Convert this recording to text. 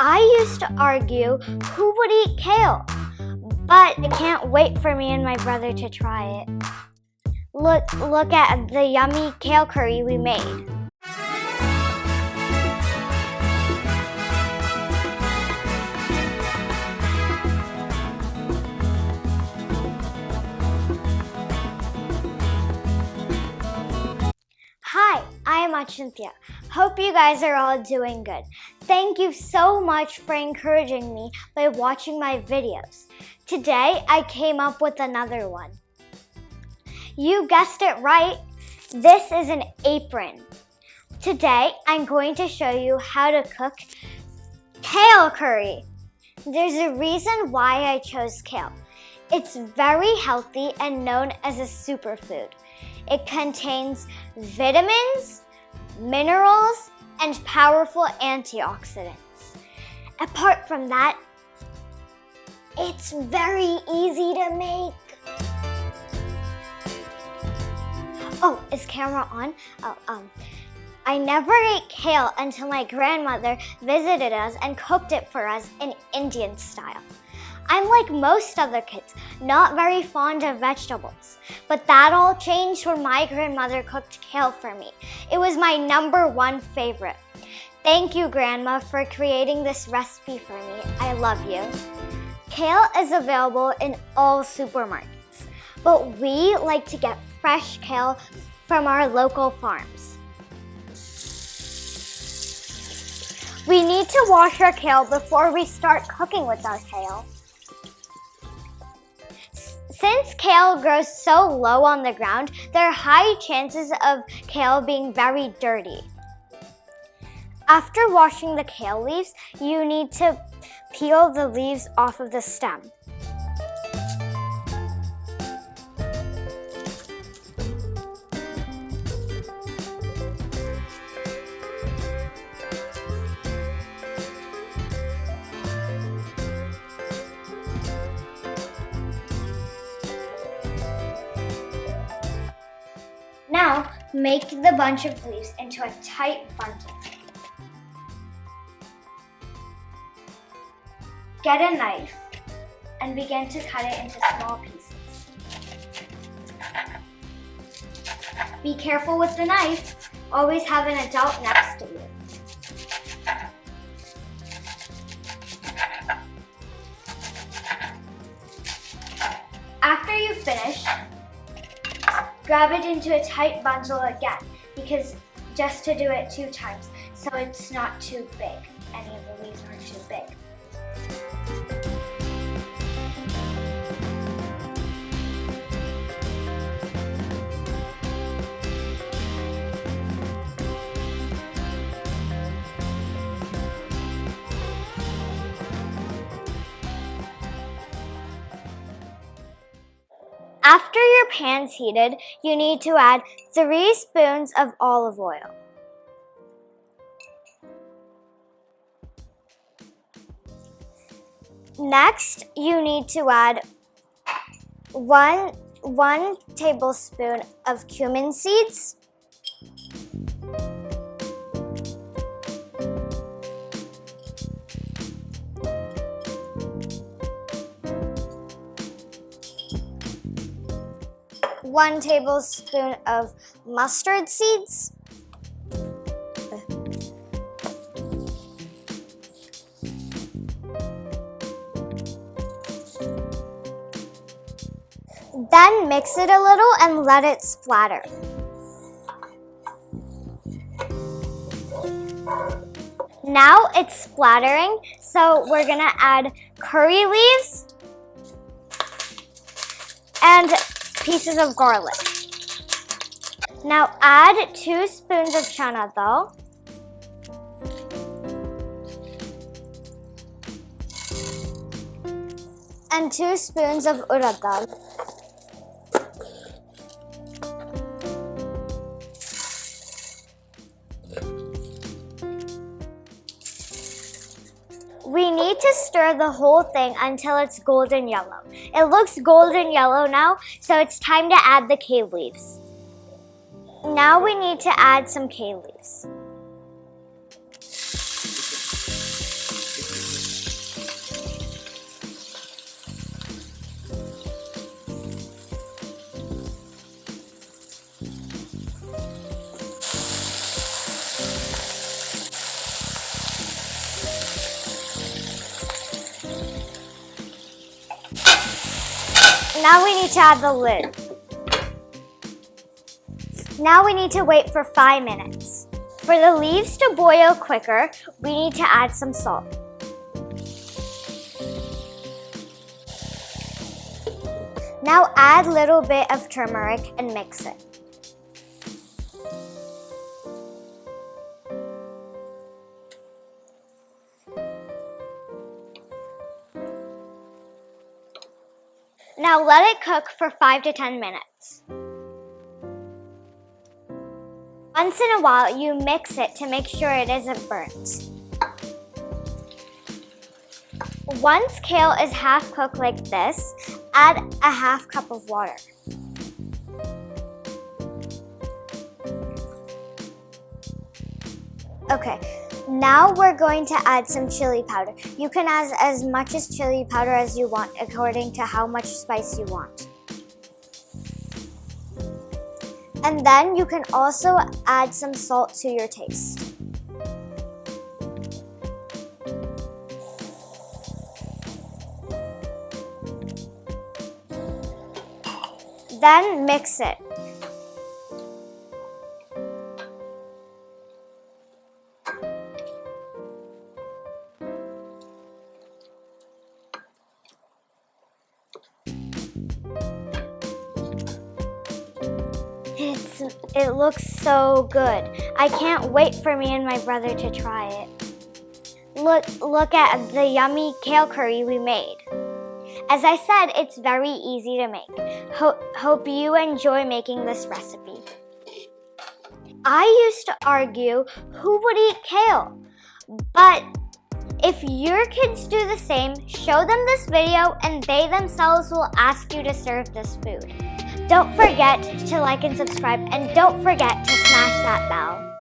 I used to argue who would eat kale, but I can't wait for me and my brother to try it. Look at the yummy kale curry we made. Hi, I am Cynthia. Hope you guys are all doing good. Thank you so much for encouraging me by watching my videos. Today, I came up with another one. You guessed it right. This is an apron. Today, I'm going to show you how to cook kale curry. There's a reason why I chose kale. It's very healthy and known as a superfood. It contains vitamins, minerals, and powerful antioxidants. Apart from that, it's very easy to make. Oh, is camera on? I never ate kale until my grandmother visited us and cooked it for us in Indian style. I'm like most other kids, not very fond of vegetables. But that all changed when my grandmother cooked kale for me. It was my #1 favorite. Thank you, Grandma, for creating this recipe for me. I love you. Kale is available in all supermarkets, but we like to get fresh kale from our local farms. We need to wash our kale before we start cooking with our kale. Since kale grows so low on the ground, there are high chances of kale being very dirty. After washing the kale leaves, you need to peel the leaves off of the stem. Now, make the bunch of leaves into a tight bundle. Get a knife and begin to cut it into small pieces. Be careful with the knife. Always have an adult next to you. After you finish, grab it into a tight bundle again, because just to do it 2 times, so it's not too big. Any of the leaves aren't too big. After your pan's heated, you need to add 3 spoons of olive oil. Next, you need to add 1 tablespoon of cumin seeds, 1 tablespoon of mustard seeds, then mix it a little and let it splatter. Now it's splattering, so we're gonna add curry leaves and pieces of garlic. Now add 2 spoons of chana dal, and 2 spoons of urad dal. We need to stir the whole thing until it's golden yellow. It looks golden yellow now, so it's time to add the kale leaves. Now we need to add some kale leaves. Now we need to add the lid. Now we need to wait for 5 minutes. For the leaves to boil quicker, we need to add some salt. Now add a little bit of turmeric and mix it. Now let it cook for 5 to 10 minutes. Once in a while, you mix it to make sure it isn't burnt. Once kale is half cooked like this, add a half cup of water. Okay, now we're going to add some chili powder. You can add as much as chili powder as you want according to how much spice you want. And then you can also add some salt to your taste. Then mix it. It looks so good. I can't wait for me and my brother to try it. Look at the yummy kale curry we made. As I said, it's very easy to make. Hope you enjoy making this recipe. I used to argue who would eat kale, but if your kids do the same, show them this video and they themselves will ask you to serve this food. Don't forget to like and subscribe, and don't forget to smash that bell.